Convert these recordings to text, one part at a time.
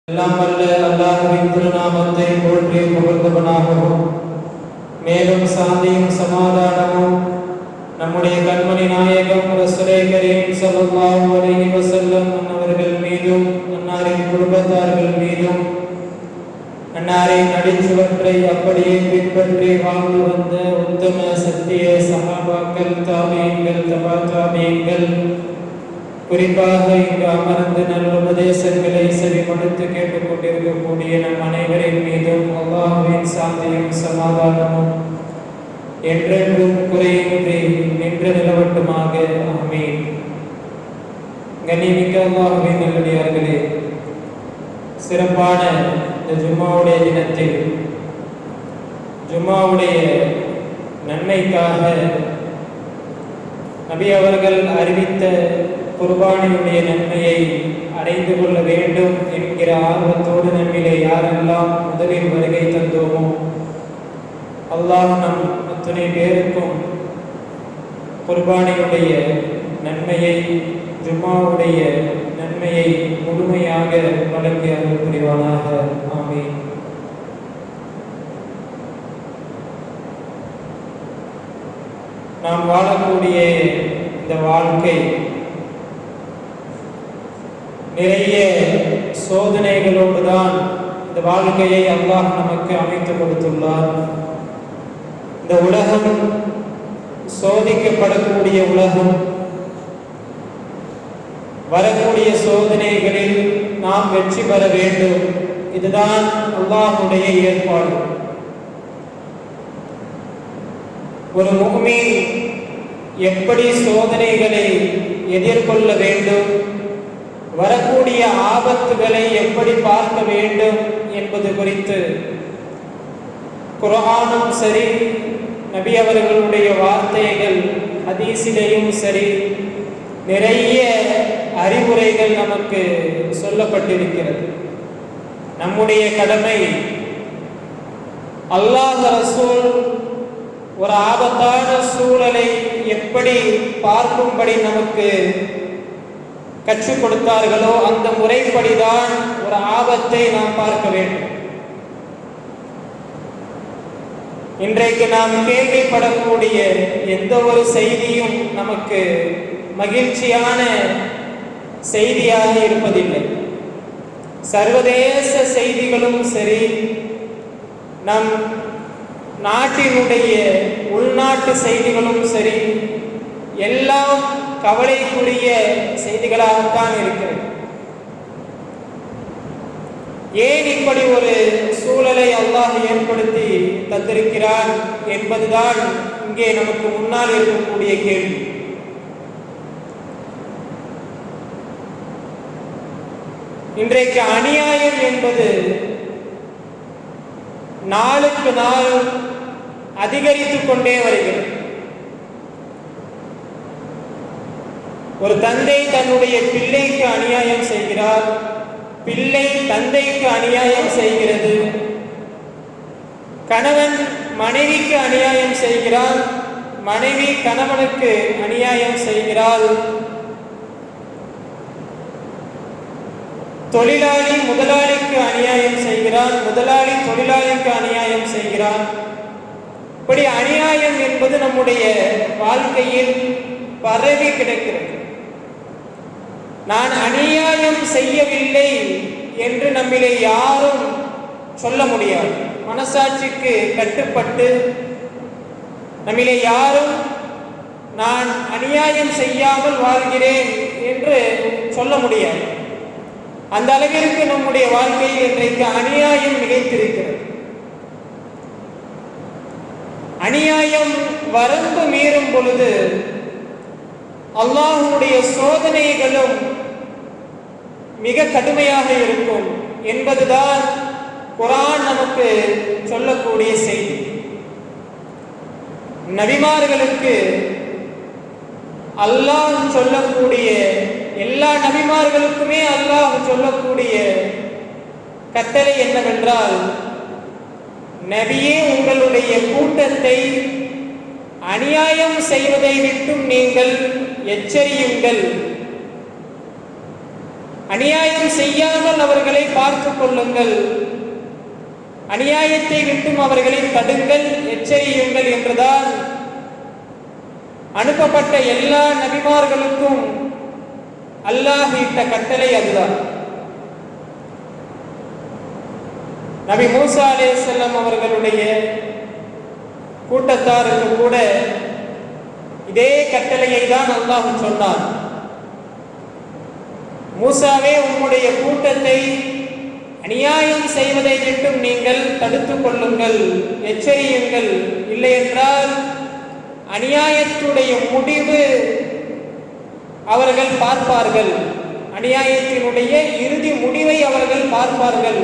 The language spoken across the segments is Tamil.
எல்லாம் வல்ல அல்லாஹ்வின் திருநாமத்தை போற்றி புகழ்ந்தவனாகவும் மேலும் சாந்தியும் சமாதானமும் நம்முடைய கண்மணி நாயகம் ரசூலே கரீம் ஸல்லல்லாஹு அலைஹி வஸல்லம் அவர்கள் மீதும் அன்னாரின் குடும்பத்தார்கள் மீதும் அன்னாரின் அடிச்சுவற்றை அப்படியே பின்பற்றி வாழ்ந்து வந்த உத்தம சத்திய சஹாபாக்கள் தாபீன்கள் தபா தாபீன்கள் குறிப்பாக இங்கு அமர்ந்து நல்ல உபதேசங்களை செவிமடுத்து கேட்டுக்கொண்டிருக்கக்கூடிய நம் அனைவரின் மீதும் அல்லாஹ்வின் சாந்தியும் சமாதானமும் என்றென்றும் குறையின்றி நின்று நிலவட்டுமாக. ஆமீன். கண்ணியமிக்க அல்லாஹ்வின் நல்லடியார்களே, சிறப்பான இந்த ஜும்மாவுடைய தினத்தில் ஜும்மாவுடைய நன்மைக்காக நபி அவர்கள் அறிவித்த குர்பானியுடைய நன்மையை அடைந்து கொள்ள வேண்டும் என்கிற ஆர்வத்தோடு நம்மிலே யாரெல்லாம் முதலில் வருகை தந்தோமோ அல்லாஹ் நம் அத்துணை பேருக்கும் குர்பானியுடைய நன்மையை, ஜும்மாவுடைய நன்மையை முழுமையாக வழங்கி அருள் புரிவானாக. ஆமீன். நாம் வாழக்கூடிய இந்த வாழ்க்கை நிறைய சோதனைகளோடு தான் இந்த வாழ்க்கையை அல்லாஹ் நமக்கு அமைத்து கொடுத்துள்ளார். இந்த உலகம் சோதிக்கப்படக்கூடிய உலகம். வரக்கூடிய சோதனைகளில் நாம் வெற்றி பெற வேண்டும். இதுதான் அல்லாஹ்வுடைய ஏற்பாடு. ஒரு முஃமின் எப்படி சோதனைகளை எதிர்கொள்ள வேண்டும், வரக்கூடிய ஆபத்துகளை எப்படி பார்க்க வேண்டும் என்பது குறித்து குர்ஆனும் சரி, நபி அவர்களுடைய வார்த்தைகள் ஹதீஸிலேயும் சரி நிறைய அறிவுரைகள் நமக்கு சொல்லப்பட்டிருக்கிறது. நம்முடைய கடமை அல்லாஹ் ரசூல் ஒரு ஆபத்தான சூழலை எப்படி பார்க்கும்படி நமக்கு கற்றுக் கொடுத்தார்களோ அந்த முறைப்படிதான் ஒரு ஆபத்தை நாம் பார்க்க வேண்டும். இன்றைக்கு நாம் கேள்விப்படக்கூடிய எந்த ஒரு செய்தியும் நமக்கு மகிழ்ச்சியான செய்தியாக இருப்பதில்லை. சர்வதேச செய்திகளும் சரி, நம் நாட்டினுடைய உள்நாட்டு செய்திகளும் சரி, எல்லாம் கவலைக்குரிய செய்திகளாகத்தான் இருக்கிறது. ஏன் இப்படி ஒரு சூழலை அல்லாஹ் ஏற்படுத்தி தந்திருக்கிறான் என்பதுதான் இங்கே நமக்கு முன்னால் இருக்கக்கூடிய கேள்வி. இன்றைக்கு அநியாயம் என்பது நாளுக்கு நாள் அதிகரித்துக் கொண்டே வருகிறது. ஒரு தந்தை தன்னுடைய பிள்ளைக்கு அநியாயம் செய்கிறார், பிள்ளை தந்தைக்கு அநியாயம் செய்கிறது, கணவன் மனைவிக்கு அநியாயம் செய்கிறான், மனைவி கணவனுக்கு அநியாயம் செய்கிறாள், தொழிலாளி முதலாளிக்கு அநியாயம் செய்கிறான், முதலாளி தொழிலாளிக்கு அநியாயம் செய்கிறான். இப்படி அநியாயம் என்பது நம்முடைய வாழ்க்கையில் பரவி கிடக்கிறது. நான் அநியாயம் செய்யவில்லை என்று நம்மிலே யாரும் சொல்ல முடியாது. மனசாட்சிக்கு கட்டுப்பட்டு நம்மிலே யாரும் நான் அநியாயம் செய்யாமல் வாழ்கிறேன் என்று சொல்ல முடியாது. அந்த அளவிற்கு நம்முடைய வாழ்க்கையில் இன்றைக்கு அநியாயம் மிகைத்திருக்கிறது. அநியாயம் வரம்பு மீறும் பொழுது அல்லாஹ்வுடைய சோதனைகளும் மிக கடுமையாக இருக்கும் என்பதுதான் குர்ஆன் நமக்கு சொல்லக்கூடிய செய்தி. நபிமார்களுக்கு அல்லாஹ் சொல்லக்கூடிய, எல்லா நபிமார்களுக்குமே அல்லாஹ் சொல்லக்கூடிய கட்டளை என்னவென்றால், நபியே உங்களுடைய கூட்டத்தை அநியாயம் செய்வதை விட்டும் நீங்கள் எச்சரியுங்கள். அநியாயம் செய்யாமல் அவர்களை பார்த்து கொள்ளுங்கள், அநியாயத்தை விட்டும் அவர்களை தடுங்கள், எச்சரியுங்கள் என்றுதான் அனுப்பப்பட்ட எல்லா நபிமார்களுக்கும் அல்லாஹ் இட்ட கட்டளை அதுதான். நபி மூசா அலைஹிஸ்ஸலாம் அவர்களுடைய கூட்டத்தாருக்கு கூட இதே கட்டளையை தான் அல்லாஹ் சொன்னார். மூசாவே, உம்முடைய கூட்டத்தை அநியாயம் செய்வதை விட்டும் நீங்கள் தடுத்துக் கொள்ளுங்கள், எச்சரியுங்கள், இல்லை என்றால் அநியாயத்துடைய முடிவு அவர்கள் பார்ப்பார்கள், அநியாயத்தினுடைய இறுதி முடிவை அவர்கள் பார்ப்பார்கள்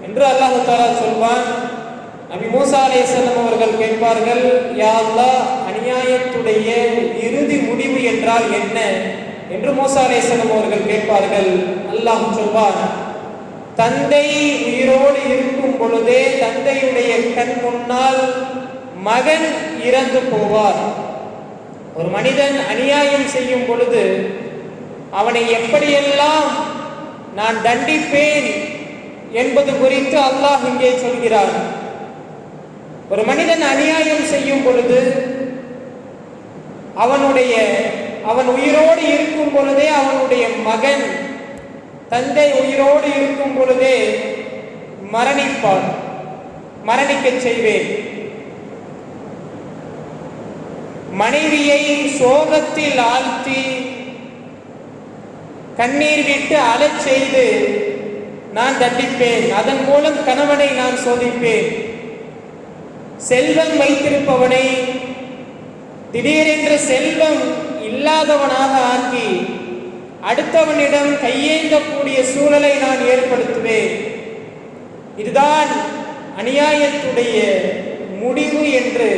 என்று அல்லாஹ் தஆலா சொல்வான். நபி மூசா அலைஹிஸ்ஸலாம் அவர்கள் கேட்பார்கள், யா அல்லாஹ், அநியாயத்துடைய இறுதி முடிவு என்றால் என்ன என்று மூசா அலைஹிஸ்ஸலாம் அவர்கள் கேட்பார்கள். அல்லாஹ் சொல்வான், தந்தை உயிரோடு இருக்கும் பொழுதே தந்தையுடைய கண் முன்னால் மகன் இறந்து போவார். ஒரு மனிதன் அநியாயம் செய்யும் பொழுது அவனை எப்படியெல்லாம் நான் தண்டிப்பேன் என்பது குறித்து அல்லாஹ் இங்கே சொல்கிறார். ஒரு மனிதன் அநியாயம் செய்யும் பொழுது அவன் உயிரோடு இருக்கும் பொழுதே அவனுடைய மகன் தந்தை உயிரோடு இருக்கும் பொழுதே மரணிப்பான், மரணிக்கச் செய்வேன். மனைவியை சோகத்தில் ஆழ்த்தி கண்ணீர் விட்டு அழச் செய்து நான் தண்டிப்பேன், அதன் மூலம் கணவனை நான் சோதிப்பேன். செல்வம் வைத்திருப்பவனை திடீரென்று செல்வம் இல்லாதவனாக ஆக்கி அடுத்தவனிடம் கையேந்தக்கூடிய சூழலை நான் ஏற்படுத்துவேன். இதுதான் அநியாயத்துடைய முடிவு என்று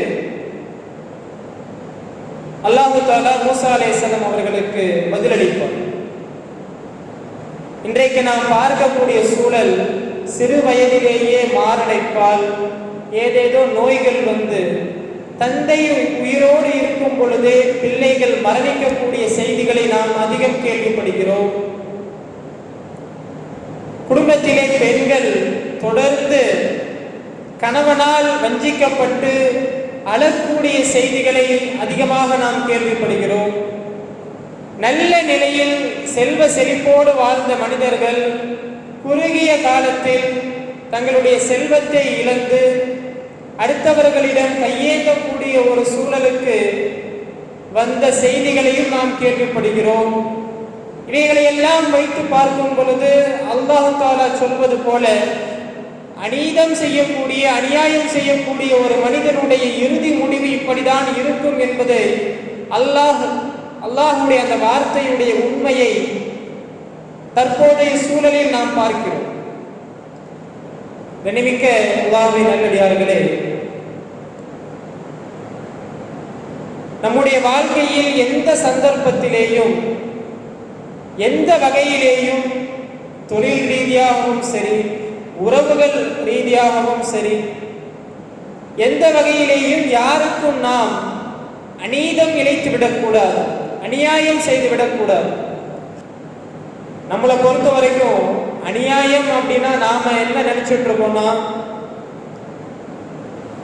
அல்லாஹ் தஆலா மூசா அலைஹிஸ்ஸலாம் அவர்களுக்கு பதிலளிப்பார். இன்றைக்கு நாம் பார்க்கக்கூடிய சூழல், சிறு வயதிலேயே மாரடைப்பால் ஏதேதோ நோய்கள் வந்து தந்தை உயிரோடு இருக்கும் பொழுதே பிள்ளைகள் மரணிக்கக்கூடிய செய்திகளை நாம் அதிகம் கேள்விப்படுகிறோம். குடும்பத்திலே பெண்கள் தொடர்ந்து கணவனால் வஞ்சிக்கப்பட்டு அழக்கூடிய செய்திகளை அதிகமாக நாம் கேள்விப்படுகிறோம். நல்ல நிலையில் செல்வ செழிப்போடு வாழ்ந்த மனிதர்கள் குறுகிய காலத்தில் தங்களுடைய செல்வத்தை இழந்து அடுத்தவர்களிடம் கையேந்தக்கூடிய ஒரு சூழலுக்கு வந்த செய்திகளையும் நாம் கேள்விப்படுகிறோம். இவைகளை எல்லாம் வைத்து பார்க்கும் பொழுது அல்லாஹ் தஆலா சொல்வது போல, அநீதம் செய்யக்கூடிய அநியாயம் செய்யக்கூடிய ஒரு மனிதனுடைய இறுதி முடிவு இப்படிதான் இருக்கும் என்பதை அல்லாஹ்வுடைய அந்த வார்த்தையுடைய உண்மையை தற்போதைய சூழலில் நாம் பார்க்கிறோம். கண்ணியமிக்க அல்லாஹ்வின் நல்லடியார்களே, நம்முடைய வாழ்க்கையில் எந்த சந்தர்ப்பத்திலேயும் எந்த வகையிலேயும் தொழில் ரீதியாகவும் சரி, உறவுகள் ரீதியாகவும் சரி, எந்த வகையிலேயும் யாருக்கும் நாம் அநீதம் இழைத்து விடக்கூடாது, அநியாயம் செய்து விடக்கூடாது. நம்மளை பொறுத்த வரைக்கும் அநியாயம் அப்படின்னா நாம என்ன நினைச்சிட்டு இருக்கோம்னா,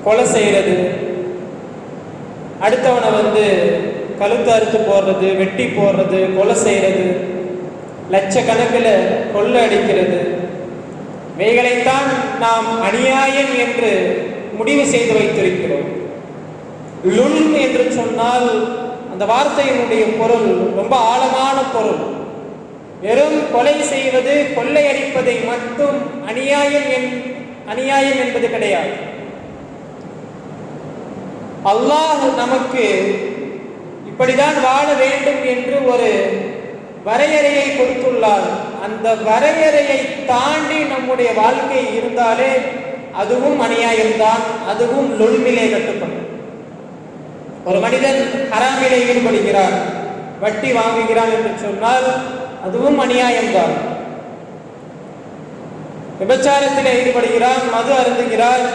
கொலை செய்யறது, அடுத்தவனை வந்து கழுத்து அறுத்து போடுறது, வெட்டி போடுறது, கொலை செய்யறது, லட்சக்கணக்கில் கொள்ளை அடிக்கிறது, இவைகளைத்தான் நாம் அநியாயம் என்று முடிவு செய்து வைத்திருக்கிறோம். லுல்ம் என்று சொன்னால் அந்த வார்த்தையினுடைய பொருள் ரொம்ப ஆழமான பொருள். வெறும் கொலை செய்வது, கொள்ளையடிப்பதை மட்டும் அநியாயம் என்பது கிடையாது. அல்லாஹ் நமக்கு இப்படிதான் வாழ வேண்டும் என்று ஒரு வரையறையை கொடுத்துள்ளார். அந்த வரையறையை தாண்டி நம்முடைய வாழ்க்கை இருந்தாலே அதுவும் அநியாயம்தான், அதுவும் லுல்மிலே கட்டுப்படும். ஒரு மனிதன் ஹராமிலே ஈடுபடுகிறார், வட்டி வாங்குகிறான் என்று சொன்னால் அதுவும் அநியாயம்தான். விபச்சாரத்தில் ஈடுபடுகிறான், மது அருந்துகிறார்,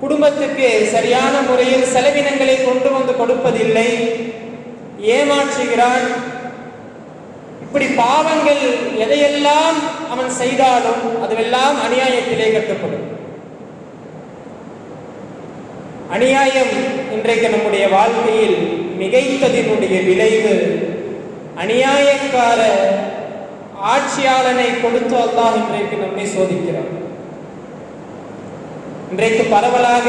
குடும்பத்துக்கு சரியான முறையில் செலவினங்களை கொண்டு வந்து கொடுப்பதில்லை, ஏமாற்றுகிறான், இப்படி பாவங்கள் எதையெல்லாம் அவன் செய்தாலும் அதுவெல்லாம் அநியாயத்திலே கட்டப்படும். அநியாயம் இன்றைக்கு நம்முடைய வாழ்க்கையில் மிகைத்ததினுடைய விளைவு, அநியாயக்கார ஆட்சியாளனை கொடுத்து அல்லாஹ் இன்றைக்கு நம்மை சோதிக்கிறார். இன்றைக்கு பரவலாக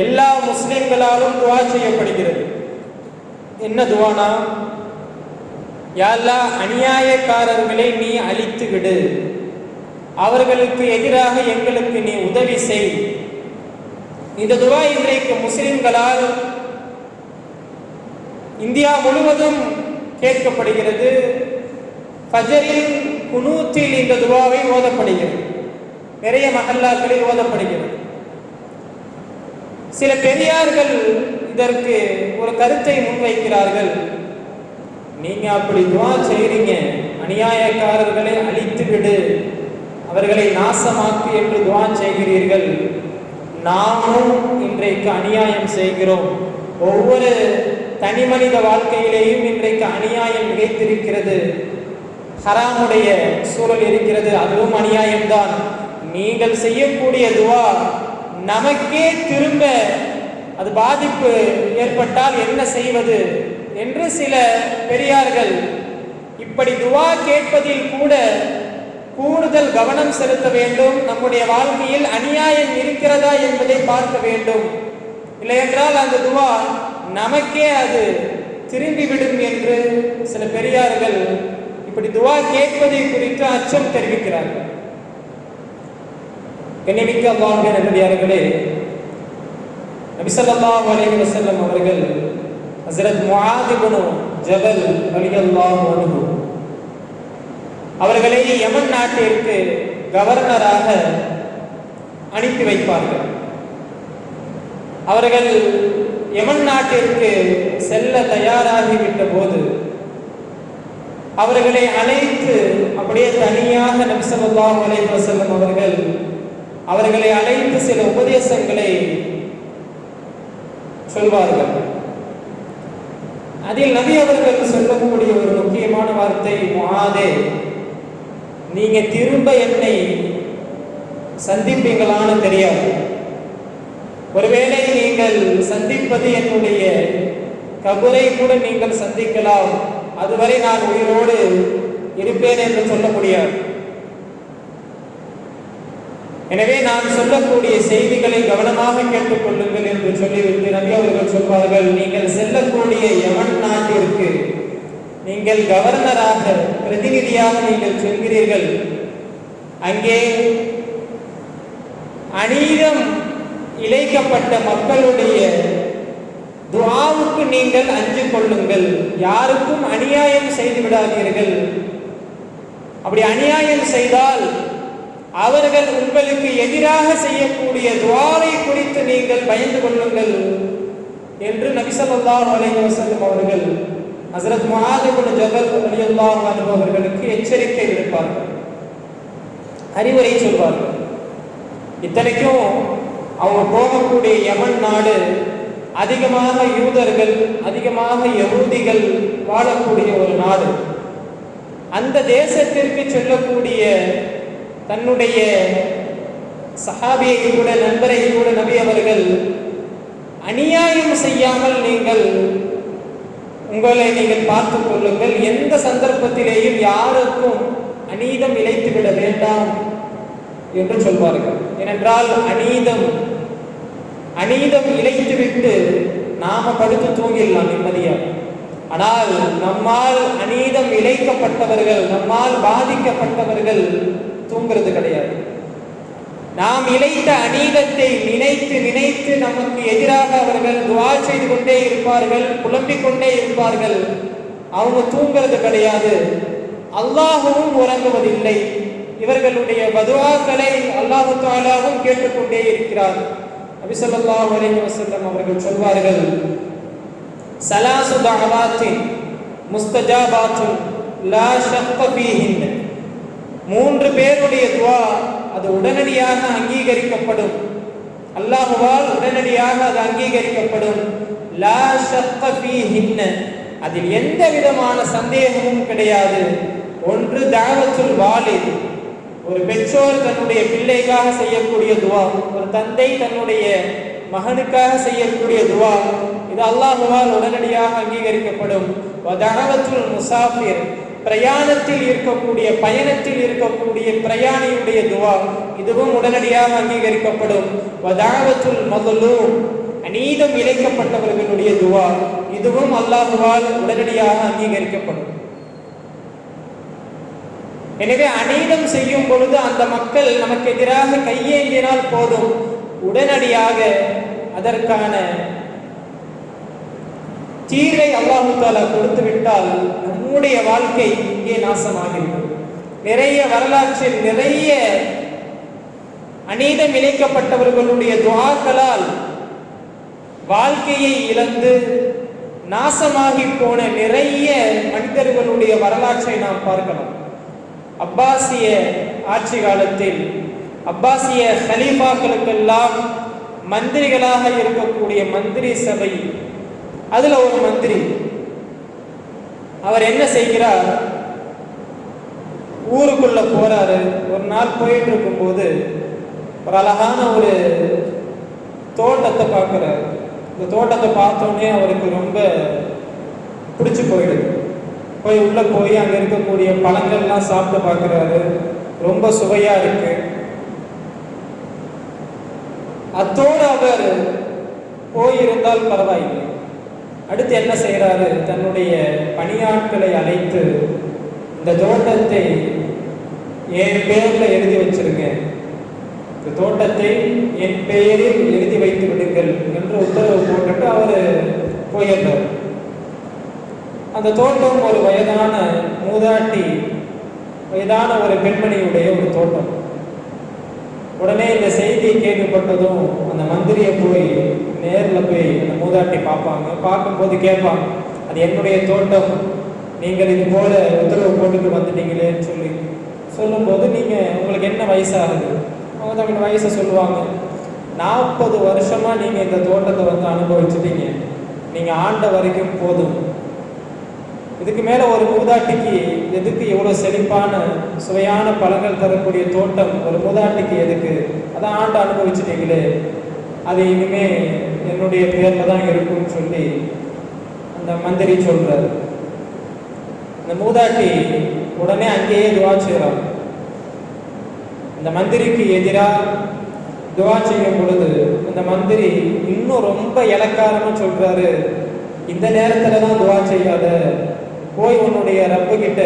எல்லா முஸ்லிம்களாலும் துவா செய்யப்படுகிறது. என்ன துவானா? யா அல்லாஹ், அநியாயக்காரர்களை நீ அழித்து விடு, அவர்களுக்கு எதிராக எங்களுக்கு நீ உதவி செய். இந்த துவா இன்றைக்கு முஸ்லிம்களால் இந்தியா முழுவதும் கேட்கப்படுகிறது. ஃபஜரில் குனூத்தில் இந்த துவாவை ஓதப்படுகிறது, நிறைய மஹல்லாக்களில் ஓதப்படுகிறது. சில பெரியார்கள் இதற்கு ஒரு கருத்தை முன்வைக்கிறார்கள். நீங்க அப்படி துவா செய்றீங்க, அநியாயக்காரர்களை அழித்து விடு, அவர்களை நாசமாக்கு என்று துவா செய்கிறீர்கள். நாமும் இன்றைக்கு அநியாயம் செய்கிறோம். ஒவ்வொரு தனி மனித வாழ்க்கையிலேயும் இன்றைக்கு அநியாயம் மிகைத்திருக்கிறது. ஹராமுடைய சூழல் இருக்கிறது, அதுவும் அநியாயம்தான். நீங்கள் செய்யக்கூடிய துவா நமக்கே திரும்ப அது பாதிப்பு ஏற்பட்டால் என்ன செய்வது என்று சில பெரியார்கள் இப்படி துவா கேட்பதில் கூட கூடுதல் கவனம் செலுத்த வேண்டும். நம்முடைய வாழ்க்கையில் அநியாயம் இருக்கிறதா என்பதை பார்க்க வேண்டும். இல்லையென்றால் அந்த துவா நமக்கே அது திரும்பிவிடும் என்று சில பெரியார்கள் இப்படி துவா கேட்பதை குறித்து அச்சம் தெரிவிக்கிறார்கள். கண்ணியமிக்க அல்லாஹ்வுடைய நல்லடியார்களே, நபி ஸல்லல்லாஹு அலைஹி வஸல்லம் அவர்கள் ஹஜ்ரத் முஆத் இப்னு ஜபல் ரலியல்லாஹு அன்ஹு அவர்களை யமன் நாட்டிற்கு கவர்னராக அனுப்பி வைப்பார்கள். அவர்கள் யமன் நாட்டிற்கு செல்ல தயாராகிவிட்ட போது அவர்களை அழைத்து அப்படியே தனியாக நபி ஸல்லல்லாஹு அலைஹி வஸல்லம் அவர்களை அழைத்து சில உபதேசங்களை சொல்வார்கள். அதில் நபி அவர்கள் சொல்லக்கூடிய ஒரு முக்கியமான வார்த்தை, முஆதே, நீங்க திரும்ப என்னை சந்திப்பீங்களான்னு தெரியாது. ஒருவேளை நீங்கள் சந்திப்பது என்னுடைய கபரை கூட நீங்கள் சந்திக்கலாம், அதுவரை நான் உயிரோடு இருப்பேன் என்று சொல்ல முடியாது. எனவே நான் சொல்லக்கூடிய செய்திகளை கவனமாக கேட்டுக்கொள்ளுங்கள் என்று சொல்லிவிட்டு நபி அவர்கள் சொல்வார்கள், நீங்கள் செல்லக்கூடிய யமன் நாட்டிற்கு நீங்கள் கவர்னராக பிரதிநிதியாக நீங்கள் செல்கிறீர்கள். அங்கே அநீதம் இழைக்கப்பட்ட மக்களுடைய துஆவுக்கு நீங்கள் அஞ்சு கொள்ளுங்கள். யாருக்கும் அநியாயம் செய்து விடாதீர்கள். அப்படி அநியாயம் செய்தால் அவர்கள் உங்களுக்கு எதிராக செய்யக்கூடிய துஆவை குறித்து நீங்கள் பயந்து கொள்ளுங்கள் என்று நபி ஸல்லல்லாஹு அலைஹி வஸல்லம் அவர்கள் ஹஜ்ரத் முஆத் இப்னு ஜபல் ரலியல்லாஹு அன்ஹு அவர்களுக்கு எச்சரிக்கை விடுப்பார்கள், அறிவுரை சொல்வார்கள். இத்தனைக்கும் அவங்க போகக்கூடிய யமன் நாடு அதிகமாக யூதர்கள், அதிகமாக யகூதிகள் வாழக்கூடிய ஒரு நாடு. அந்த தேசத்திற்கு செல்லக்கூடிய தன்னுடைய சஹாபியை கூட, நண்பரை கூட நபி அவர்கள் அநியாயம் செய்யாமல் உங்களை நீங்கள் பார்த்துக் கொள்ளுங்கள், எந்த சந்தர்ப்பத்திலேயும் யாருக்கும் அநீதம் இழைத்துவிட வேண்டாம் என்று சொல்வார்கள். ஏனென்றால் அநீதம் இழைத்துவிட்டு நாம படுத்து தூங்கிடலாம் நிம்மதியாக. ஆனால் நம்மால் அநீதம் இழைக்கப்பட்டவர்கள், நம்மால் பாதிக்கப்பட்டவர்கள் தூங்குறது கிடையாது. நாம் இழைத்த அநீதத்தை நினைத்து நினைத்து நமக்கு எதிராக அவர்கள் துஆ செய்து கொண்டே இருப்பார்கள், புலம்பிக் கொண்டே இருப்பார்கள். அவங்க தூங்குறது கிடையாது, அல்லாஹ்வும் உறங்குவதில்லை. இவர்களுடைய பதுஆக்களை அல்லாஹ் தஆலாவும் கேட்டுக்கொண்டே இருக்கிறார். நபி ஸல்லல்லாஹு அலைஹி வஸல்லம் அவர்கள் சொல்வார்கள், ஸலாசு தஅவாத்தின் முஸ்தஜாபாத்துன் லா ஷக்க ஃபீஹின். 3 பேருடைய துஆ அது உடனடியாக அங்கீகரிக்கப்படும், அல்லாஹ்வால் உடனடியாக அது அங்கீகரிக்கப்படும். லா ஷக்க ஃபீஹின், அதில் எந்த விதமான சந்தேகமும் கிடையாது. ஒன்று தாவத்துல் வாலித், ஒரு பெற்றோர் தன்னுடைய பிள்ளைக்காக செய்யக்கூடிய துவா, ஒரு தந்தை தன்னுடைய மகனுக்காக செய்யக்கூடிய துவா, இது அல்லாஹ்வால் உடனடியாக அங்கீகரிக்கப்படும். வதஅவத்துல் முசாஃபிர், பிரயாணத்தில் இருக்கக்கூடிய பயணத்தில் இருக்கக்கூடிய பிரயாணியுடைய துவா, இதுவும் உடனடியாக அங்கீகரிக்கப்படும். வதஅவத்துல் மظلوم, அநீதம் இழைக்கப்பட்டவர்களுடைய துவா, இதுவும் அல்லாஹ்வால் உடனடியாக அங்கீகரிக்கப்படும். எனவே அநீதம் செய்யும் பொழுது அந்த மக்கள் நமக்கு எதிராக கையேந்தினால் போதும், உடனடியாக அதற்கான தீர்வை அல்லாஹ் தஆலா கொடுத்து விட்டால் நம்முடைய வாழ்க்கை இங்கே நாசமாகிவிடும். நிறைய வரலாற்றில் நிறைய அநீதம் இழைக்கப்பட்டவர்களுடைய துஆக்களால் வாழ்க்கையை இழந்து நாசமாகி போன நிறைய மனிதர்களுடைய வரலாற்றை நாம் பார்க்கலாம். அப்பாசிய ஆட்சி காலத்தில் அப்பாசிய ஹலீஃபாக்களுக்கெல்லாம் மந்திரிகளாக இருக்கக்கூடிய மந்திரி சபை, அதுல ஒரு மந்திரி, அவர் என்ன செய்கிறார், ஊருக்குள்ள போறாரு. ஒரு நாள் போயிட்டு இருக்கும்போது ஒரு அழகான ஒரு தோட்டத்தை பார்க்கிறார். இந்த தோட்டத்தை பார்த்தோன்னே அவருக்கு ரொம்ப பிடிச்சு போயிடுது. போய் உள்ள போய் அங்க இருக்கக்கூடிய பழங்கள்லாம் சாப்பிட்டு பார்க்கிறாரு. ரொம்ப சுவையா இருக்கு. அத்தோடு அவர் போயிருந்தால் பரவாயில்லை. அடுத்து என்ன செய்யறாரு, தன்னுடைய பணியாட்களை அழைத்து இந்த தோட்டத்தை என் பேர்ல எழுதி வச்சிருங்க, இந்த தோட்டத்தை என் பெயரில் எழுதி வைத்து விடுங்கள் என்று உத்தரவு போட்டுட்டு அவர் போயிடுறார். அந்த தோட்டம் ஒரு வயதான மூதாட்டி, வயதான ஒரு பெண்மணியுடைய ஒரு தோட்டம். உடனே இந்த செய்தியை கேள்விப்பட்டதும் அந்த மந்திரியை போய் நேரில் போய் அந்த மூதாட்டி பார்ப்பாங்க. பார்க்கும்போது கேட்பாங்க, அது என்னுடைய தோட்டம், நீங்கள் இது போல உத்தரவு போட்டுட்டு வந்துட்டீங்களேன்னு சொல்லும்போது, நீங்கள் உங்களுக்கு என்ன வயசாகுது? அவங்க தங்களோட வயசை சொல்லுவாங்க. 40 வருஷமா நீங்கள் இந்த தோட்டத்தை வந்து அனுபவிச்சுட்டீங்க, நீங்கள் ஆண்ட வரைக்கும் போதும். இதுக்கு மேலே ஒரு மூதாட்டிக்கு எதுக்கு இவ்வளோ செழிப்பான சுவையான பழங்கள் தரக்கூடிய தோட்டம் ஒரு மூதாட்டிக்கு எதுக்கு? அதான் ஆண்டு அனுபவிச்சுட்டீங்களே, அது இனிமே என்னுடைய பேரில் தான் இருக்கும்னு சொல்லி அந்த மந்திரி சொல்றாரு. அந்த மூதாட்டி உடனே அங்கேயே துவா செய்கிறார். இந்த மந்திரிக்கு எதிராக துவா செய்யும் பொழுது அந்த மந்திரி இன்னும் ரொம்ப இலக்காரமா சொல்றாரு, இந்த நேரத்துல தான் துவா செய்யாத, போய் உன்னுடைய ரப்பு கிட்ட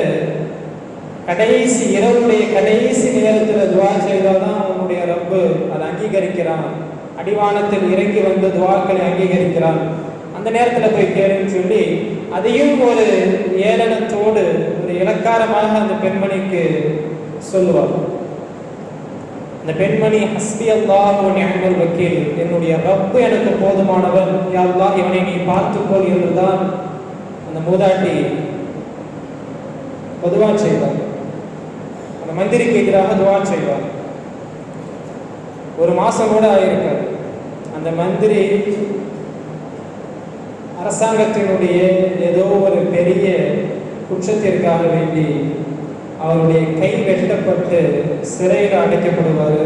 கடைசி இரவுடைய கடைசி நேரத்தில் துவா செய்தாதான் உன்னுடைய ரப்பு அதை அங்கீகரிக்கிறான், அடிவானத்தில் இறங்கி வந்து துவாக்களை அங்கீகரிக்கிறான், அந்த நேரத்தில் போய் கேளுன்னு சொல்லி அதையும் ஒரு ஏளனத்தோடு ஒரு இலக்காரமாக அந்த பெண்மணிக்கு சொல்லுவார். அந்த பெண்மணி ஹஸ்பி அல்லாஹ் வ நிஅமல் வக்கீல், என்னுடைய ரப்பு எனக்கு போதுமானவன், யா அல்லாஹ் இவனை நீ பார்த்துக்கொள் என்றுதான் அந்த மூதாட்டி துவா செய்வார். அந்த மந்திரிக்கு எதிராக துவா செய்வார். ஒரு மாசம் கூட ஆயிருக்காது. அந்த மந்திரி அரசாங்கத்தினுடைய ஏதோ ஒரு பெரிய குற்றத்திற்காக வேண்டி அவருடைய கை வெட்டப்பட்டு சிறையில் அடைக்கப்படுவார்.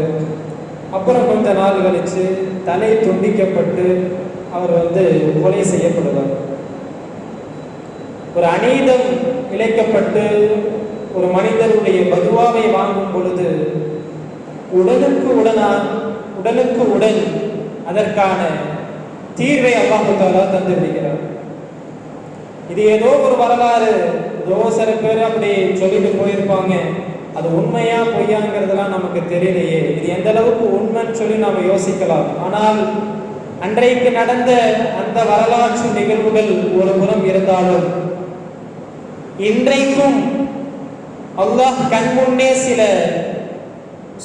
அப்புறம் கொஞ்ச நாள் கழிச்சு தலை துண்டிக்கப்பட்டு அவர் வந்து கொலை செய்யப்படுவார். ஒரு அநீதம் இழைக்கப்பட்டு ஒரு மனிதருடைய பதுவாவை வாங்கும் பொழுது உடனுக்கு உடன் அதற்கான தீர்வை அல்லாஹ் தஆலா தந்து விடுகிறார். இது ஏதோ ஒரு வரலாறு, ஏதோ சில பேர் அப்படி சொல்லிட்டு போயிருப்பாங்க, அது உண்மையா பொய்யாங்கிறதுலாம் நமக்கு தெரியலையே, இது எந்த அளவுக்கு உண்மைன்னு சொல்லி நாம யோசிக்கலாம். ஆனால் அன்றைக்கு நடந்த அந்த வரலாற்று நிகழ்வுகள் ஒரு புறம் இருந்தாலும் இன்றைக்கும் அல்லாஹ் கண்முன்னே சில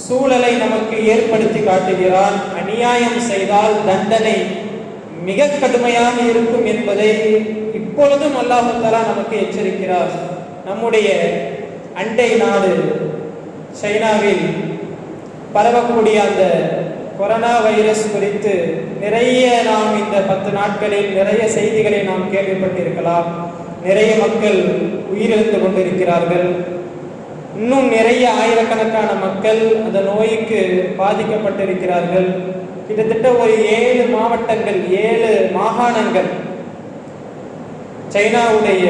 சூழலை நமக்கு ஏற்படுத்தி காட்டுகிறான். அநியாயம் செய்தால் தண்டனை மிக கடுமையாக இருக்கும் என்பதை இப்பொழுதும் அல்லாஹ் தஆலா நமக்கு எச்சரிக்கிறார். நம்முடைய அண்டை நாடு சைனாவில் பரவக்கூடிய அந்த கொரோனா வைரஸ் குறித்து நிறைய நாம் இந்த 10 நாட்களில் நிறைய செய்திகளை நாம் கேள்விப்பட்டிருக்கலாம். நிறைய மக்கள் உயிரிழந்து கொண்டிருக்கிறார்கள். இன்னும் நிறைய ஆயிரக்கணக்கான மக்கள் அந்த நோய்க்கு பாதிக்கப்பட்டிருக்கிறார்கள். கிட்டத்தட்ட ஒரு 7 மாவட்டங்கள், 7 மாகாணங்கள் சைனாவுடைய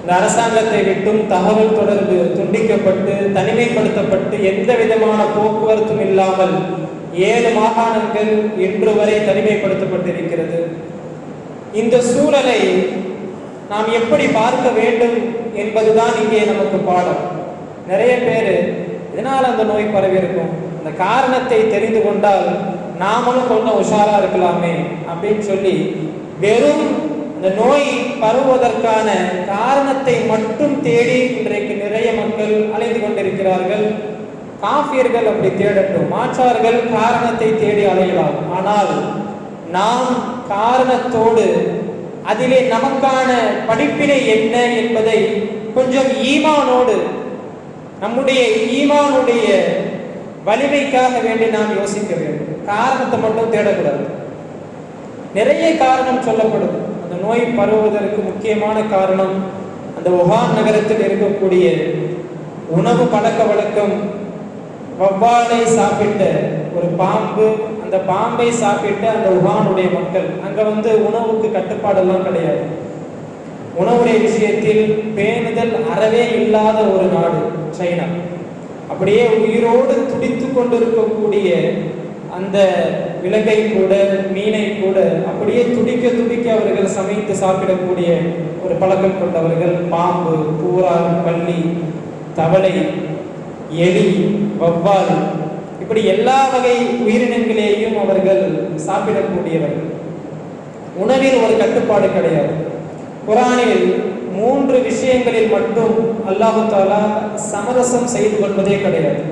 இந்த அரசாங்கத்தை விட்டும் தகவல் தொடர்பு துண்டிக்கப்பட்டு தனிமைப்படுத்தப்பட்டு எந்த விதமான போக்குவரத்தும் இல்லாமல் 7 மாகாணங்கள் இன்று வரை தனிமைப்படுத்தப்பட்டிருக்கிறது. இந்த சூழலை நாம் எப்படி பார்க்க வேண்டும் என்பதுதான் இங்கே நமக்கு பாடம். நிறைய பேர் இதனால் அந்த நோய் பரவி இருக்கும், அந்த காரணத்தை தெரிந்து கொண்டால் நாமளும் கொஞ்சம் உஷாரா இருக்கலாமே அப்படின்னு சொல்லி வெறும் இந்த நோய் பரவுவதற்கான காரணத்தை மட்டும் தேடி இன்றைக்கு நிறைய மக்கள் அலைந்து கொண்டிருக்கிறார்கள். காஃபியர்கள் அப்படி தேடட்டும், மாற்றார்கள் காரணத்தை தேடி அலையலாம். ஆனால் நாம் காரணத்தோடு அதிலே நமக்கான படிப்பினை என்ன என்பதை கொஞ்சம் ஈமானோடு, நம்முடைய ஈமானுடைய வலிமைக்காக வேண்டி நாம் யோசிக்க வேண்டும். காரணத்தை மட்டும் தேடக்கூடாது. நிறைய காரணம் சொல்லப்படும். அந்த நோய் பரவுவதற்கு முக்கியமான காரணம் அந்த வுஹான் நகரத்தில் இருக்கக்கூடிய உணவு பழக்க வழக்கம். வவ்வாலை சாப்பிட்ட ஒரு பாம்பு, அந்த பாம்பை சாப்பிட்ட அந்த வுஹானுடைய மக்கள். அங்கே உணவுக்கு கட்டுப்பாடெல்லாம் கிடையாது. உணவுடைய விஷயத்தில் பேணுதல் அறவே இல்லாத ஒரு நாடு சைனா. அப்படியே உயிரோடு துடித்து கொண்டிருக்கக்கூடிய அந்த விலங்கை கூட, மீனை கூட அப்படியே துடிக்க துடிக்க அவர்கள் சமைத்து சாப்பிடக்கூடிய ஒரு பழக்கம் கொண்டவர்கள். பாம்பு, பூரா, பல்லி, தவளை, எலி, வவ்வால், இப்படி எல்லா வகை உயிரினங்களையும் அவர்கள் சாப்பிடக்கூடியவர்கள். உணவில் ஒரு கட்டுப்பாடு கிடையாது. குர்ஆனில் 3 விஷயங்களில் மட்டும் அல்லாஹு தஆலா சமரசம் செய்து கொள்வதே கிடையாது.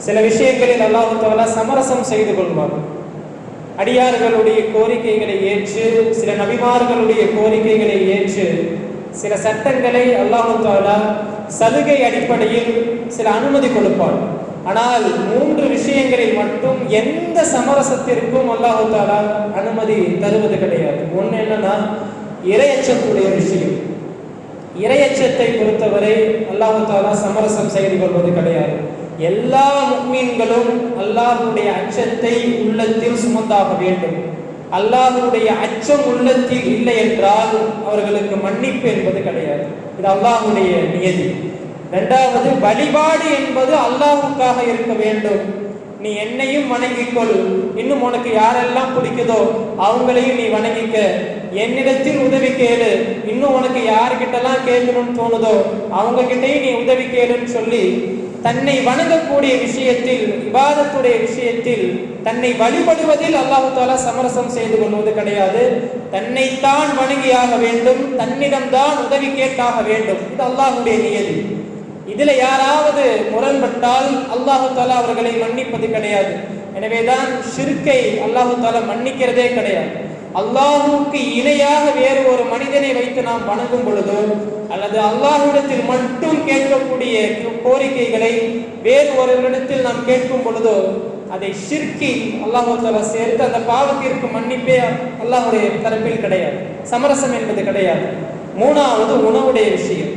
சில விஷயங்களில் அல்லாஹு தஆலா சமரசம் செய்து கொள்வார். அடியார்களுடைய கோரிக்கைகளை ஏற்று, சில நபிமார்களுடைய கோரிக்கைகளை ஏற்று சில சட்டங்களை அல்லாஹு தஆலா சலுகை அடிப்படையில் சில அனுமதி கொடுப்பார். ஆனால் 3 விஷயங்களில் மட்டும் எந்த சமரசத்திற்கும் அல்லாஹு தஆலா அனுமதி தருவது கிடையாது. ஒன்று என்னன்னா, இறையச்சத்துடைய விஷயம். இறையச்சத்தை பொறுத்தவரை அல்லாஹு தஆலா சமரசம் செய்து கொள்வது கிடையாது. எல்லா முஃமின்களும் அல்லாஹ்வுடைய அச்சத்தை உள்ளத்தில் சுமந்தாக வேண்டும். அல்லாஹ்வுடைய அச்சம் உள்ளத்தில் இல்லை என்றால் அவர்களுக்கு மன்னிப்பு என்பது கிடையாது. இது அல்லாஹ்வுடைய நியதி. இரண்டாவது, வழிபாடு என்பது அல்லாஹ்வுக்காக இருக்க வேண்டும். நீ என்னையும் வணங்கிக்கொள், இன்னும் உனக்கு யாரெல்லாம் பிடிக்குதோ அவங்களையும் நீ வணங்கிக்க, என்னிடத்தில் உதவி கேளு, இன்னும் உனக்கு யாருக்கிட்டெல்லாம் கேட்கணும்னு தோணுதோ அவங்க கிட்டையும் நீ உதவி கேளுன்னு சொல்லி தன்னை வணங்கக்கூடிய விஷயத்தில், இபாதத்துடைய விஷயத்தில், தன்னை வழிபடுவதில் அல்லாஹ் தஆலா சமரசம் செய்து கொள்வது கிடையாது. தன்னைத்தான் வணங்கியாக வேண்டும், தன்னிடம்தான் உதவி கேட்டாக வேண்டும். இது அல்லாஹ்வுடைய நியதி. இதுல யாராவது முரண்பட்டால் அல்லாஹ் தஆலா அவர்களை மன்னிப்பது கிடையாது. எனவேதான் ஷிர்கை அல்லாஹ் தஆலா மன்னிக்கிறதே கிடையாது. அல்லாஹ்வுக்கு இணையாக வேறு ஒரு மனிதனை வைத்து நாம் வணங்கும் பொழுதோ, அல்லது அல்லாஹ்விடத்தில் மட்டும் கேட்கக்கூடிய கோரிக்கைகளை வேறு ஒருவரிடத்தில் நாம் கேட்கும் பொழுதோ அதை ஷிர்கி அல்லாஹ் தஆலா சேர்த்து அந்த பாவத்திற்கு மன்னிப்பே அல்லாஹ்வுடைய தரப்பில் கிடையாது. சமரசம் என்பது கிடையாது. மூணாவது, உணவுடைய விஷயம்.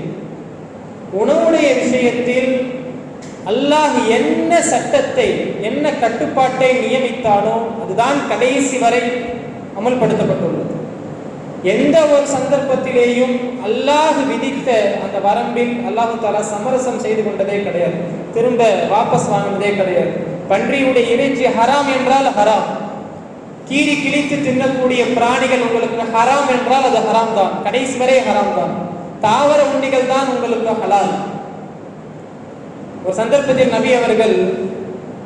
உணவுடைய விஷயத்தில் அல்லாஹ் என்ன சட்டத்தை, என்ன கட்டுப்பாட்டை நியமித்தானோ அதுதான் கடைசி வரை அமல்படுத்தப்பட்டுள்ளது. எந்த ஒரு சந்தர்ப்பத்திலேயும் அல்லாஹ் விதித்த அந்த வரம்பில் அல்லாஹ் தஆலா சமரசம் செய்து கொண்டதே கிடையாது. திரும்ப வாபஸ் வாங்கினதே கிடையாது. பன்றியுடைய இறைச்சி ஹராம் என்றால் ஹராம். கீறி கிழித்து தின்னக்கூடிய பிராணிகள் உங்களுக்கு ஹராம் என்றால் அது ஹராம் தான், கடைசி வரை ஹராம் தான். தாவர உண்ணிகள் தான் உங்களுக்கு ஹலால். ஒரு சந்தர்ப்பத்தில் நபி அவர்கள்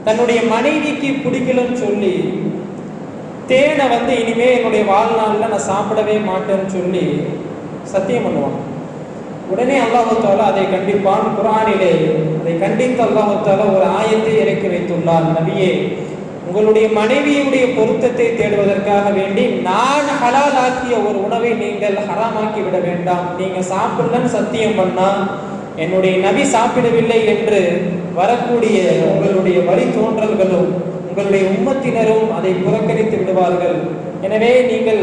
தன்னுடைய மனைவிக்கு பிடிக்கலன்னு சொல்லி தேனை இனிமே என்னுடைய வாழ்நாளில் நான் சாப்பிடவே மாட்டேன்னு சொல்லி சத்தியம் பண்ணுவான். உடனே அல்லாஹ் தஆலா அதை கண்டிப்பான். குர்ஆனிலே அதை கண்டித்து அல்லாஹ் தஆலா ஒரு ஆயத்தை இறக்கி வைத்துள்ளார். நபியே, உங்களுடைய மனைவியுடைய பொருத்தத்தை தேடுவதற்காக வேண்டி நான் ஹலால் ஆக்கிய ஒரு உணவை நீங்கள் ஹராமாக்கி விட வேண்டாம். நீங்க சாப்பிடலன்னு சத்தியம் பண்ணா என்னுடைய நபி சாப்பிடவில்லை என்று வரக்கூடிய உங்களுடைய வழி தோன்றல்களும் உங்களுடைய உம்மத்தினரும் அதை புறக்கணித்து விடுவார்கள். எனவே நீங்கள்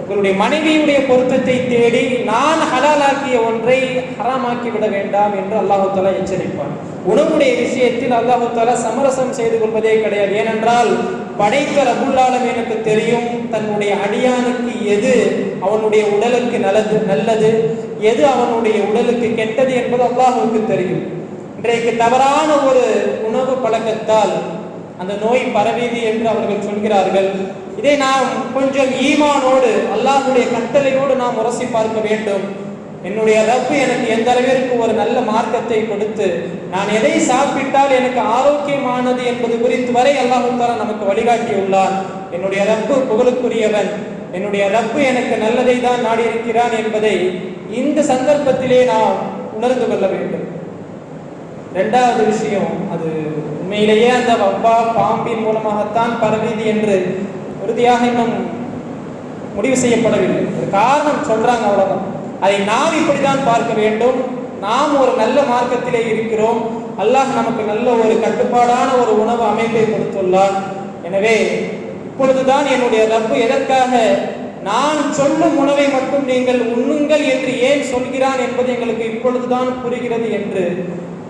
உங்களுடைய மனைவியுடைய பொருத்தத்தை தேடி நான் ஹலாலாக்கிய ஒன்றை ஹராமாக்கி விட வேண்டாம் என்று அல்லாஹு தஆலா எச்சரிப்பான். உணவுடைய விஷயத்தில் அல்லாஹு தஆலா சமரசம் செய்து கொள்வதே கிடையாது. ஏனென்றால் படைத்த ரப்புல் ஆலமீனுக்கு தெரியும் தன்னுடைய அடியானுக்கு எது அவனுடைய உடலுக்கு நல்லது, எது அவனுடைய உடலுக்கு கெட்டது என்பது அல்லாஹுவுக்கு தெரியும். இன்றைக்கு தவறான ஒரு உணவு பழக்கத்தால் அந்த நோய் பரவியது என்று அவர்கள் சொல்கிறார்கள். இதை நாம் கொஞ்சம் ஈமானோடு அல்லாஹ்வுடைய கட்டளையோடு நாம் உரசி பார்க்க வேண்டும். என்னுடைய ரப்பு எனக்கு எந்த அளவிற்கு ஒரு நல்ல மார்க்கத்தை கொடுத்து நான் எதை சாப்பிட்டால் எனக்கு ஆரோக்கியமானது என்பது குறித்து வரை அல்லாஹ் தஆலா நமக்கு வழிகாட்டியுள்ளார். என்னுடைய ரப்பு புகழுக்குரியவன், என்னுடைய ரப்பு எனக்கு நல்லதை தான் நாடி இருக்கிறான் என்பதை இந்த சந்தர்ப்பத்திலே நாம் உணர்ந்து கொள்ள வேண்டும். இரண்டாவது விஷயம், அது உண்மையிலேயே அந்த வவ்வா பாம்பின் மூலமாகத்தான் பரவியது என்று உறுதியாக இன்னும் முடிவு செய்யப்படவில்லை. ஒரு காரணம் சொல்றாங்க, அவ்வளவுதான். அதை நாம் இப்படித்தான் பார்க்க வேண்டும். நாம் ஒரு நல்ல மார்க்கத்திலே இருக்கிறோம். அல்லாஹ் நமக்கு நல்ல ஒரு கட்டுப்பாடான ஒரு உணவு அமைப்பை கொடுத்துள்ளார். எனவே இப்பொழுதுதான் என்னுடைய ரப்பு எதற்காக நான் சொல்லும் உணவை மட்டும் நீங்கள் உண்ணுங்கள் என்று ஏன் சொல்கிறான் என்பது எங்களுக்கு இப்பொழுதுதான் புரிகிறது என்று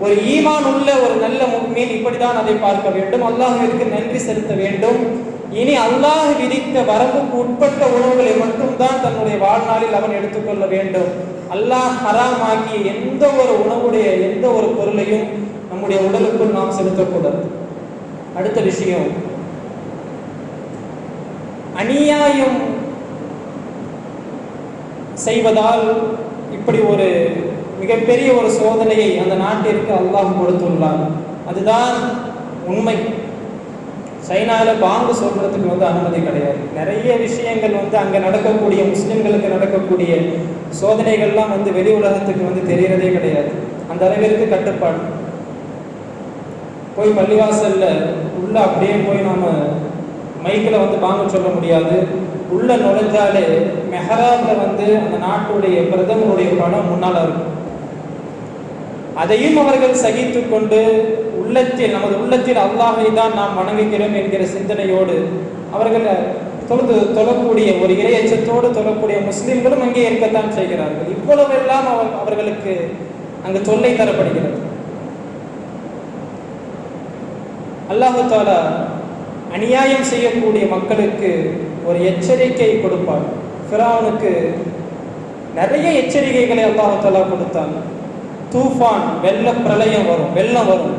ஒரு ஈமான் உள்ள ஒரு நல்ல முஃமின் இப்படிதான் அதை பார்க்க வேண்டும். அல்லாஹ்விற்கு நன்றி செலுத்த வேண்டும். இனி அல்லாஹ் விதித்த வரம்புக்கு உட்பட்ட உணவுகளை மட்டும்தான் தன்னுடைய வாழ்நாளில் அவன் எடுத்துக்கொள்ள வேண்டும். அல்லாஹ் ஹராமாக்கி எந்த ஒரு உணவுடைய எந்த ஒரு பொருளையும் நம்முடைய உடலுக்குள் நாம் செலுத்தக்கூடாது. அடுத்த விஷயம், அநியாயம் செய்வதால் இப்படி ஒரு மிகப்பெரிய ஒரு சோதனையை அந்த நாட்டிற்கு அல்லாஹ் கொடுத்துள்ளார். அதுதான் உண்மை. சைனாவில் பாங்கு சொல்றதுக்கு அனுமதி கிடையாது. நிறைய விஷயங்கள் அங்கே நடக்கக்கூடிய முஸ்லிம்களுக்கு நடக்கக்கூடிய சோதனைகள்லாம் வெளி உலகத்துக்கு தெரியறதே கிடையாது. அந்த அளவிற்கு கட்டுப்பாடு. போய் பள்ளிவாசல்ல உள்ள அப்படியே போய் நாம மைக்கில் பாங்கு சொல்ல முடியாது. உள்ள நுழைஞ்சாலே மெஹராப்ல அந்த நாட்டுடைய பிரதமருடைய படம் முன்னால் இருக்கும். அதையும் அவர்கள் சகித்து கொண்டு நமது உள்ளத்தில் அல்லாஹை தான் நாம் வணங்குகிறோம் என்கிற சிந்தனையோடு அவர்கள் தொழக்கூடிய ஒரு இறையச்சத்தோடு தொழக்கூடிய முஸ்லிம்களும் அங்கே இருக்கத்தான் செய்கிறார்கள். இவ்வளவெல்லாம் அவர்களுக்கு அங்கு தொல்லை தரப்படுகிறது. அல்லாஹு தஆலா அநியாயம் செய்யக்கூடிய மக்களுக்கு ஒரு எச்சரிக்கை கொடுப்பார். ஃபிரௌனுக்கு நிறைய எச்சரிக்கைகளை அல்லாஹு தஆலா கொடுத்தான். தூஃபான், வெள்ள பிரளயம் வரும், வெள்ளம் வரும்.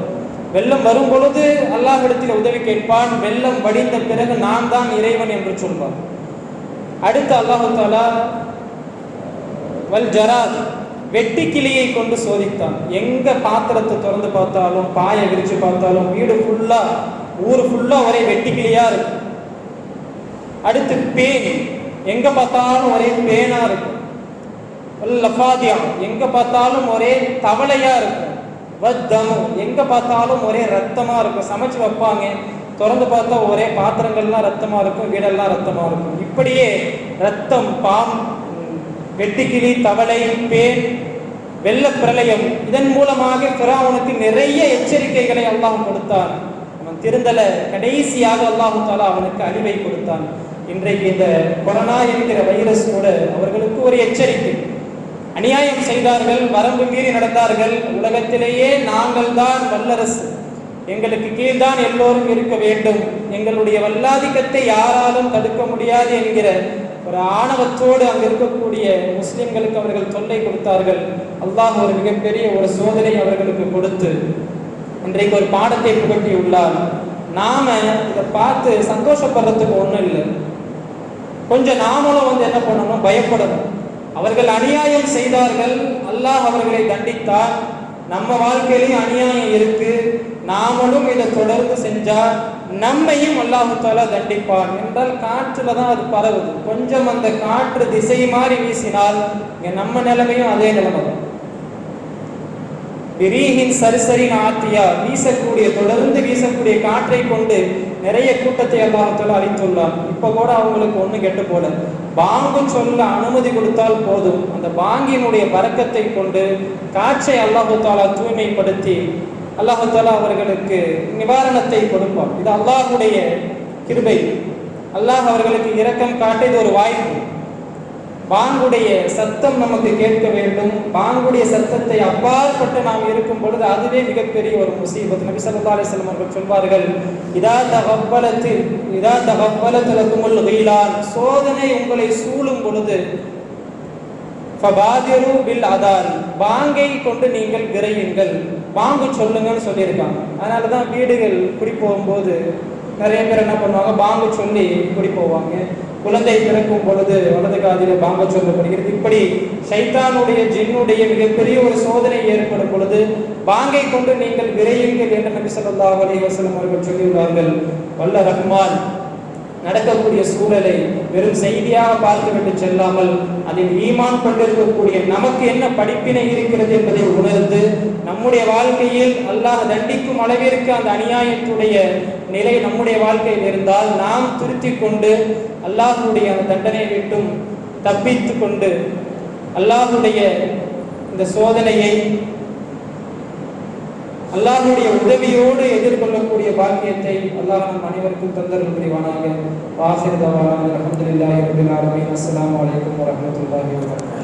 வெள்ளம் வரும் பொழுது அல்லாஹ்விடத்தில் உதவி கேட்பான். வெள்ளம் வடிந்த பிறகு நான் தான் இறைவன் என்று சொல்வான். அடுத்து அல்லாஹு தஆலா வல் ஜராத், வெட்டி கிளியை கொண்டு சோதித்தான். எங்க பாத்திரத்தை திறந்து பார்த்தாலும், பாயை விரிச்சு பார்த்தாலும், வீடு ஃபுல்லா, ஊர் ஃபுல்லா ஒரே வெட்டி கிளியா இருக்கு. அடுத்து பேன், எங்க பார்த்தாலும் ஒரே பேனா இருக்கும். எங்க பார்த்தாலும் ஒரே தவளையா இருக்கும். வத்தமு, எங்க பார்த்தாலும் ஒரே ரத்தமா இருக்கும். சமைச்சு வைப்பாங்க, திறந்து பார்த்தா ஒரே பாத்திரங்கள்லாம் ரத்தமா இருக்கும், வீடெல்லாம் ரத்தமா இருக்கும். இப்படியே ரத்தம், வெட்டுக்கிளி, தவளை, பேன், வெள்ள பிரளயம், இதன் மூலமாக ஃபிரௌனுக்கு நிறைய எச்சரிக்கைகளை அல்லாஹ் கொடுத்தான். அவன் திருந்தல. கடைசியாக அல்லாஹ் தஆலா அவனுக்கு அழிவை கொடுத்தான். இன்றைக்கு இந்த கொரோனா என்கிற வைரஸ் கூட அவர்களுக்கு ஒரு எச்சரிக்கை. அநியாயம் செய்தார்கள், வரம்பு மீறி நடந்தார்கள். உலகத்திலேயே நாங்கள் தான் வல்லரசு, எங்களுக்கு கீழ்தான் எல்லோரும் இருக்க வேண்டும், எங்களுடைய வல்லாதிக்கத்தை யாராலும் தடுக்க முடியாது என்கிற ஒரு ஆணவத்தோடு அங்கு இருக்கக்கூடிய முஸ்லிம்களுக்கு அவர்கள் தொல்லை கொடுத்தார்கள். அல்லாஹ் ஒரு மிகப்பெரிய ஒரு சோதனை அவர்களுக்கு கொடுத்து இன்றைக்கு ஒரு பாடத்தை புகட்டியுள்ளார். நாம இதை பார்த்து சந்தோஷப்படுறதுக்கு ஒன்றும் இல்லை. கொஞ்சம் நாமளும் என்ன பண்ணணும், பயப்படணும். அவர்கள் அநியாயம் செய்தார்கள், அல்லாஹ் அவர்களை தண்டித்தார். நம்ம வாழ்க்கையிலையும் அநியாயம் இருக்கு, நாமளும் இதை தொடர்ந்து செஞ்சா நம்மையும் அல்லாஹ் தஆலா தண்டிப்பான் என்றால் காற்றுல தான் அது பரவுது. கொஞ்சம் அந்த காற்று திசை மாறி வீசினால் நம்ம நிலைமையும் அதே நிலைமை தான். விரீஹின் சரிசரின் ஆத்தியா, தொடர்ந்து வீசக்கூடிய காற்றை கொண்டு நிறைய கூட்டத்தை அல்லாஹ் தஆலா அழித்துள்ளான். இப்ப கூட அவங்களுக்கு ஒண்ணு கெட்டு போல, பாங்கு சொல்ல அனுமதி கொடுத்தால் போதும், அந்த பாங்கினுடைய பரக்கத்தை கொண்டு காற்றை அல்லாஹ் தஆலா தூய்மைப்படுத்தி அல்லாஹ் தஆலா அவர்களுக்கு நிவாரணத்தை கொடுப்பான். இது அல்லாஹ்வுடைய கிருபை. அல்லாஹ் அவர்களுக்கு இரக்கம் காட்டியது ஒரு வாய்ப்பு. பாங்குடைய சத்தம் நமக்கு கேட்க வேண்டும். பாங்குடைய சத்தத்தை அப்பாற்பட்டு நாம் இருக்கும் பொழுது அதுவே மிகப்பெரிய ஒரு முசீபத். நபி ஸல்லல்லாஹு அலைஹி வஸல்லம் அவர்கள் சொல்வார்கள், இதா தகவ்வலத் லகுமுல் கீலான், சோதனை உங்களை சூழும் பொழுது ஃபபாதிரு பில் அதான், பாங்கை கொண்டு நீங்கள் விரையுங்கள், பாங்கு சொல்லுங்கன்னு சொல்லியிருக்காங்க. அதனால தான் வீடுகள் குடி போகும்போது நிறைய பேர் என்ன பண்ணுவாங்க, பாங்கு சொல்லி குடி போவாங்க. குழந்தை பிறக்கும் பொழுது வலது காதில பாங்க சொல்லப்படுகிறது. இப்படி ஷைத்தானுடைய ஜின்னுடைய மிகப்பெரிய ஒரு சோதனை ஏற்படும் பொழுது பாங்கை கொண்டு நீங்கள் விரையுங்கள் என்று நபி ஸல்லல்லாஹு அலைஹி வஸல்லம் அவர்கள் சொல்லியுள்ளார்கள். வல்ல ரஹ்மான் நடக்கக்கூடிய சூழலை வெறும் செய்தியாக பார்த்துவிட்டு செல்லாமல் அதில் ஈமான் கொண்டிருக்கக்கூடிய நமக்கு என்ன படிப்பினை இருக்கிறது என்பதை உணர்ந்து நம்முடைய வாழ்க்கையில் அல்லாஹ் தண்டிக்கும் அளவிற்கு அந்த அநியாயத்துடைய நிலை நம்முடைய வாழ்க்கையில் இருந்தால் நாம் திருத்தி கொண்டு அல்லாஹ்வுடைய அந்த தண்டனையை விட்டும் தப்பித்து கொண்டு அல்லாஹ்வுடைய இந்த சோதனையை அல்லாஹ்வுடைய உதவியோடு எதிர்கொள்ளக்கூடிய பாக்கியத்தை அல்லாஹ் நம் அனைவருக்கும் தந்தருள் புரிவானாக. வாஹிர் தவானா அல்ஹம்துலில்லாஹி ரப்பில் ஆலமீன். அஸ்ஸலாமு அலைக்கும் வரஹ்மத்துல்லாஹி வபரகாத்துஹு.